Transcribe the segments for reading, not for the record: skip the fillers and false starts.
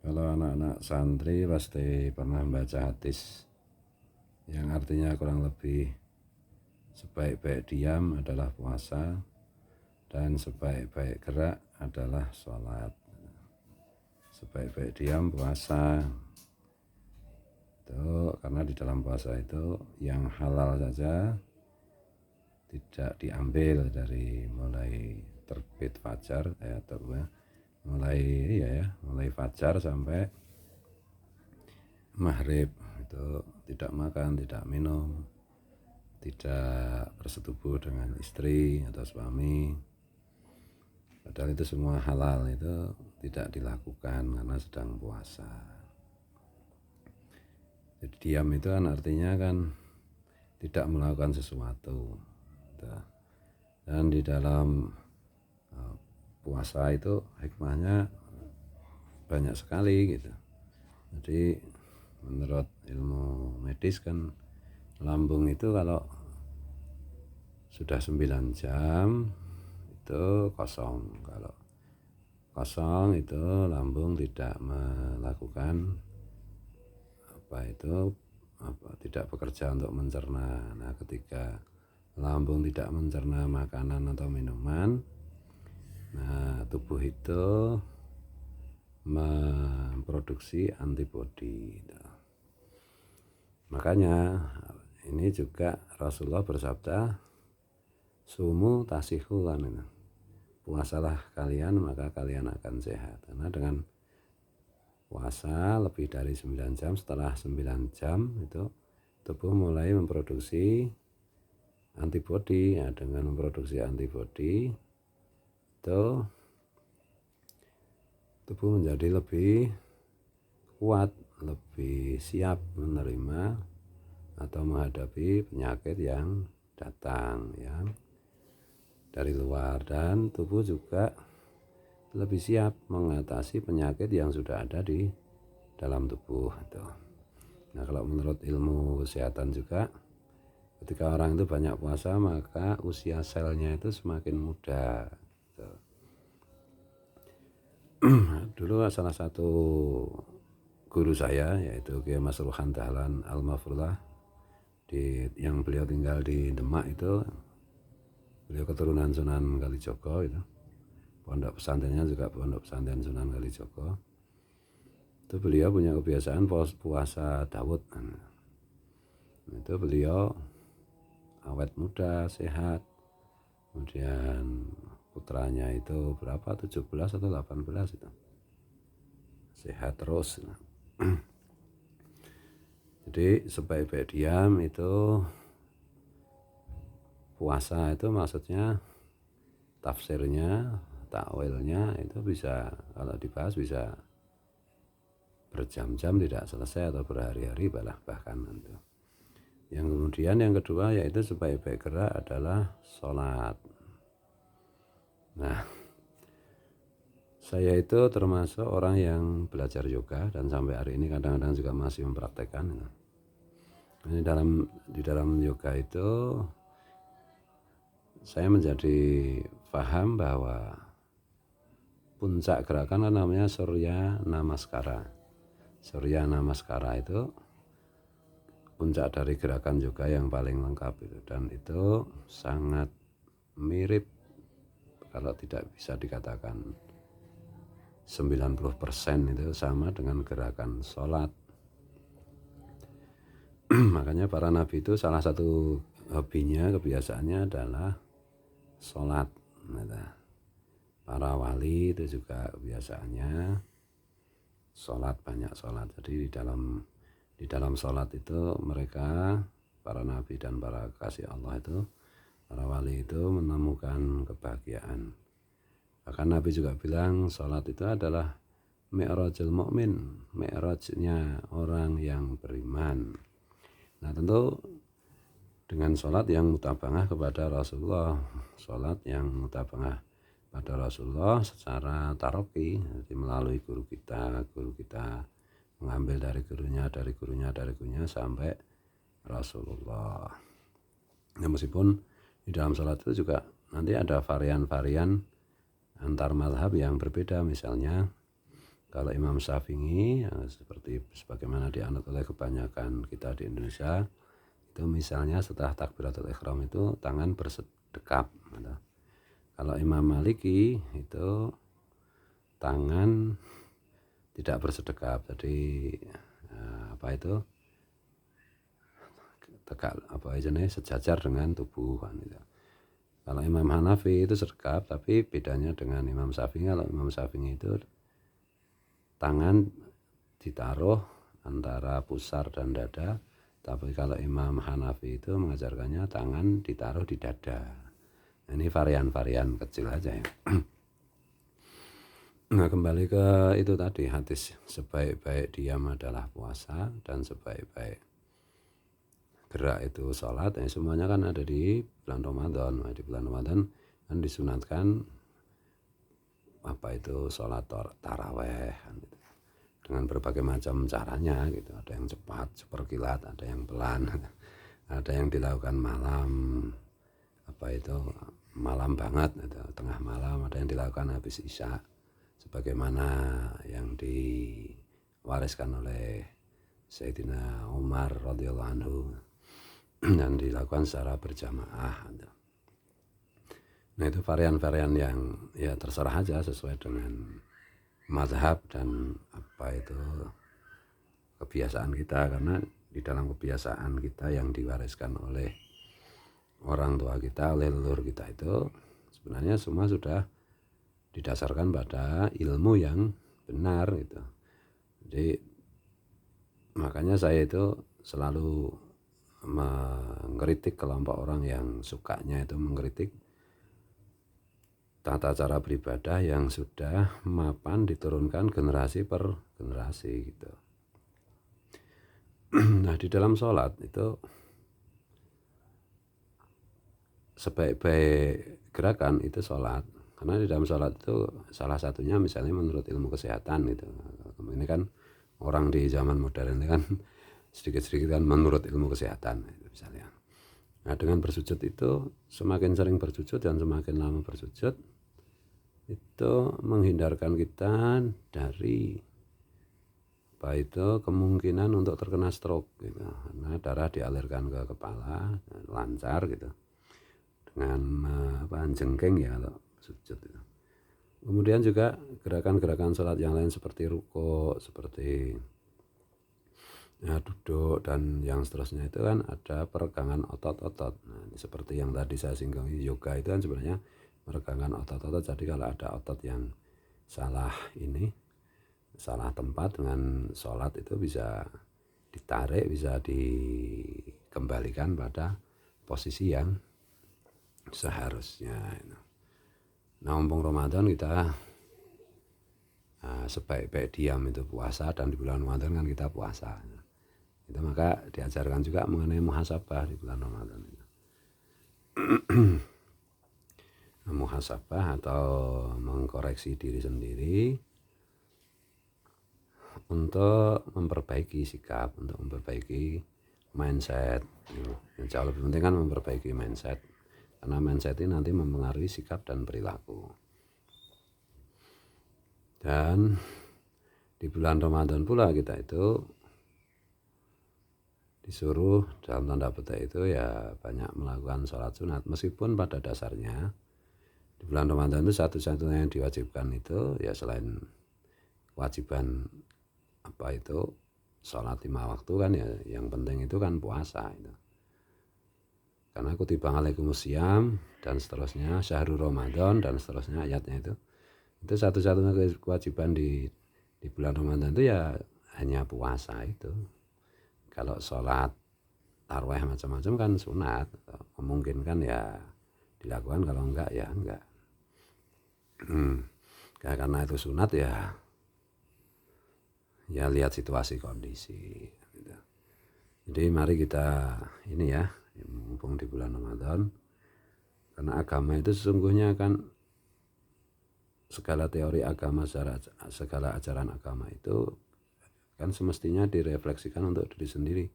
Kalau anak-anak santri pasti pernah baca hadis yang artinya kurang lebih sebaik-baik diam adalah puasa dan sebaik-baik gerak adalah sholat. Sebaik-baik diam puasa itu karena di dalam puasa itu yang halal saja tidak diambil dari mulai terbit fajar mulai fajar sampai maghrib itu tidak makan, tidak minum, tidak bersetubuh dengan istri atau suami. Padahal itu semua halal, itu tidak dilakukan karena sedang puasa. Jadi diam itu kan artinya kan tidak melakukan sesuatu. Dan di dalam puasa itu hikmahnya banyak sekali gitu. Jadi menurut ilmu medis kan lambung itu kalau sudah 9 jam itu kosong. Kalau kosong itu lambung tidak melakukan tidak bekerja untuk mencerna. Nah, ketika lambung tidak mencerna makanan atau minuman, nah tubuh itu memproduksi antibodi. Makanya ini juga Rasulullah bersabda, sumu tasihu kan, puasalah kalian maka kalian akan sehat. Karena dengan puasa lebih dari 9 jam, setelah 9 jam itu tubuh mulai memproduksi antibodi. Ya, dengan memproduksi antibodi itu tubuh menjadi lebih kuat, lebih siap menerima atau menghadapi penyakit yang datang ya dari luar, dan tubuh juga lebih siap mengatasi penyakit yang sudah ada di dalam tubuh itu. Nah, kalau menurut ilmu kesehatan juga, ketika orang itu banyak puasa maka usia selnya itu semakin muda gitu. Dulu salah satu guru saya yaitu Kiai Mas Ruhan Dahlan Al-Mafrullah, yang beliau tinggal di Demak itu, beliau keturunan Sunan Kalijogo itu. Pondok pesantrennya juga pondok pesantren Sunan Kalijogo. Itu beliau punya kebiasaan puasa Daud. Itu beliau awet muda, sehat. Kemudian putranya itu berapa? 17 atau 18 itu. Sehat terus. Jadi sebaik-baik diam itu puasa itu maksudnya tafsirnya, takwilnya itu bisa, kalau dibahas bisa berjam-jam tidak selesai atau berhari-hari bahkan itu. Yang kemudian yang kedua yaitu sebaik-baik gerak adalah sholat. Nah, saya itu termasuk orang yang belajar yoga dan sampai hari ini kadang-kadang juga masih mempraktekkan. Ini di dalam yoga itu saya menjadi paham bahwa puncak gerakan namanya Surya Namaskara. Surya Namaskara itu puncak dari gerakan yoga yang paling lengkap itu, dan itu sangat mirip, kalau tidak bisa dikatakan 90% itu sama dengan gerakan sholat. Makanya para nabi itu salah satu hobinya, kebiasaannya adalah sholat. Para wali itu juga kebiasaannya sholat, banyak sholat. Jadi di dalam sholat itu mereka, para nabi dan para kekasih Allah itu, para wali itu menemukan kebahagiaan. Bahkan Nabi juga bilang sholat itu adalah mi'rajul mu'min, mi'rajnya orang yang beriman. Nah, tentu dengan sholat yang mutabangah kepada Rasulullah, sholat yang mutabangah pada Rasulullah secara taroki, jadi melalui guru kita mengambil dari gurunya sampai Rasulullah. Nah, meskipun di dalam sholat itu juga nanti ada varian-varian antar mazhab yang berbeda. Misalnya Kalau Imam Syafi'i ya, seperti sebagaimana dianut oleh kebanyakan kita di Indonesia, itu misalnya setelah takbiratul ihram itu tangan bersedekap gitu. Kalau Imam Maliki itu tangan tidak bersedekap, jadi apa itu tegak apa aja nih sejajar dengan tubuh kan gitu. Kalau Imam Hanafi itu sedekap, tapi bedanya dengan Imam Syafi'i, kalau Imam Syafi'i itu tangan ditaruh antara pusar dan dada, tapi kalau Imam Hanafi itu mengajarkannya tangan ditaruh di dada. Nah, ini varian-varian kecil aja ya. Nah, kembali ke itu tadi hadis, sebaik-baik diam adalah puasa dan sebaik-baik gerak itu sholat. Nah, semuanya kan ada di bulan Ramadan. Nah, di bulan Ramadan kan disunatkan apa itu sholat taraweh kan gitu, dengan berbagai macam caranya gitu. Ada yang cepat super kilat, ada yang pelan, ada yang dilakukan malam apa itu malam banget gitu, tengah malam, ada yang dilakukan habis isya sebagaimana yang diwariskan oleh Sayyidina Umar radhiyallahu anhu dan dilakukan secara berjamaah gitu. Nah, itu varian-varian yang ya terserah aja sesuai dengan mazhab dan apa itu kebiasaan kita, karena di dalam kebiasaan kita yang diwariskan oleh orang tua kita, oleh leluhur kita itu sebenarnya semua sudah didasarkan pada ilmu yang benar gitu. Jadi makanya saya itu selalu mengkritik kelompok orang yang sukanya itu mengkritik tata cara beribadah yang sudah mapan diturunkan generasi per generasi gitu. Nah, di dalam sholat itu sebaik-baik gerakan itu sholat, karena di dalam sholat itu salah satunya misalnya menurut ilmu kesehatan gitu. Ini kan orang di zaman modern ini kan sedikit-sedikit kan menurut ilmu kesehatan gitu, misalnya. Nah, dengan bersujud itu semakin sering bersujud dan semakin lama bersujud itu menghindarkan kita dari apa itu kemungkinan untuk terkena stroke gitu, karena darah dialirkan ke kepala lancar gitu dengan jengking ya kalau sujud itu. Kemudian juga gerakan-gerakan sholat yang lain seperti ruko, seperti ya, duduk dan yang seterusnya itu kan ada peregangan otot-otot. Nah, ini seperti yang tadi saya singgung, yoga itu kan sebenarnya peregangan otot-otot. Jadi kalau ada otot yang salah salah tempat dengan sholat itu bisa ditarik, bisa dikembalikan pada posisi yang seharusnya. Nah, mumpung Ramadan kita sebaik-baik diam itu puasa, dan di bulan Ramadan kan kita puasa. Itu maka diajarkan juga mengenai muhasabah di bulan Ramadan. Muhasabah atau mengkoreksi diri sendiri untuk memperbaiki sikap, untuk memperbaiki mindset. Yang jauh lebih penting kan memperbaiki mindset, karena mindset ini nanti mempengaruhi sikap dan perilaku. Dan di bulan Ramadan pula kita itu disuruh dalam tanda petik itu ya banyak melakukan sholat sunat, meskipun pada dasarnya di bulan Ramadan itu satu-satunya yang diwajibkan itu ya selain kewajiban apa itu sholat 5 waktu kan ya, yang penting itu kan puasa itu. Karena kutiba alaikumusiyam dan seterusnya, syahrul Ramadan dan seterusnya ayatnya itu satu-satunya kewajiban di bulan Ramadan itu ya hanya puasa itu. Kalau sholat tarawih macam-macam kan sunat, memungkinkan ya dilakukan, kalau enggak ya enggak. Karena itu sunat ya lihat situasi kondisi gitu. Jadi mari kita ini ya, mumpung di bulan Ramadan, karena agama itu sesungguhnya kan segala teori agama, segala ajaran agama itu kan semestinya direfleksikan untuk diri sendiri,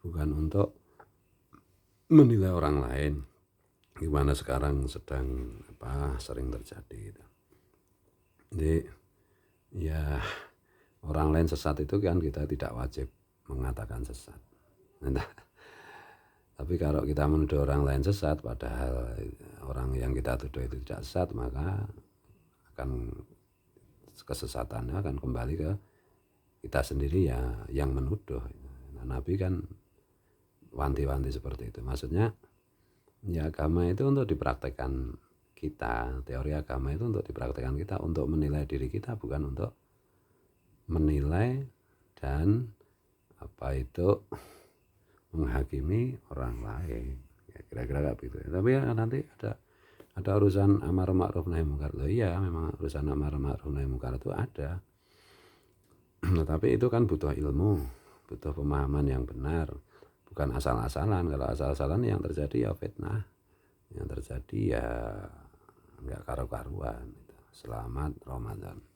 bukan untuk menilai orang lain, gimana sekarang sedang sering terjadi gitu. Jadi ya orang lain sesat itu kan kita tidak wajib mengatakan sesat. Nah, tapi kalau kita menuduh orang lain sesat padahal orang yang kita tuduh itu tidak sesat, maka akan kesesatannya akan kembali ke kita sendiri ya yang menuduh. Nah, Nabi kan wanti-wanti seperti itu. Maksudnya ya agama itu untuk dipraktekkan kita, teori agama itu untuk dipraktekkan kita, untuk menilai diri kita, bukan untuk menilai dan menghakimi orang lain. Ya, kira-kira kayak gitu. Tapi ya nanti ada urusan amar ma'ruf nahi munkar. Loh iya, memang urusan amar ma'ruf nahi munkar itu ada. Tapi itu kan butuh ilmu, butuh pemahaman yang benar, bukan asal-asalan. Kalau asal-asalan yang terjadi ya fitnah, yang terjadi ya nggak karu-karuan. Selamat Ramadan.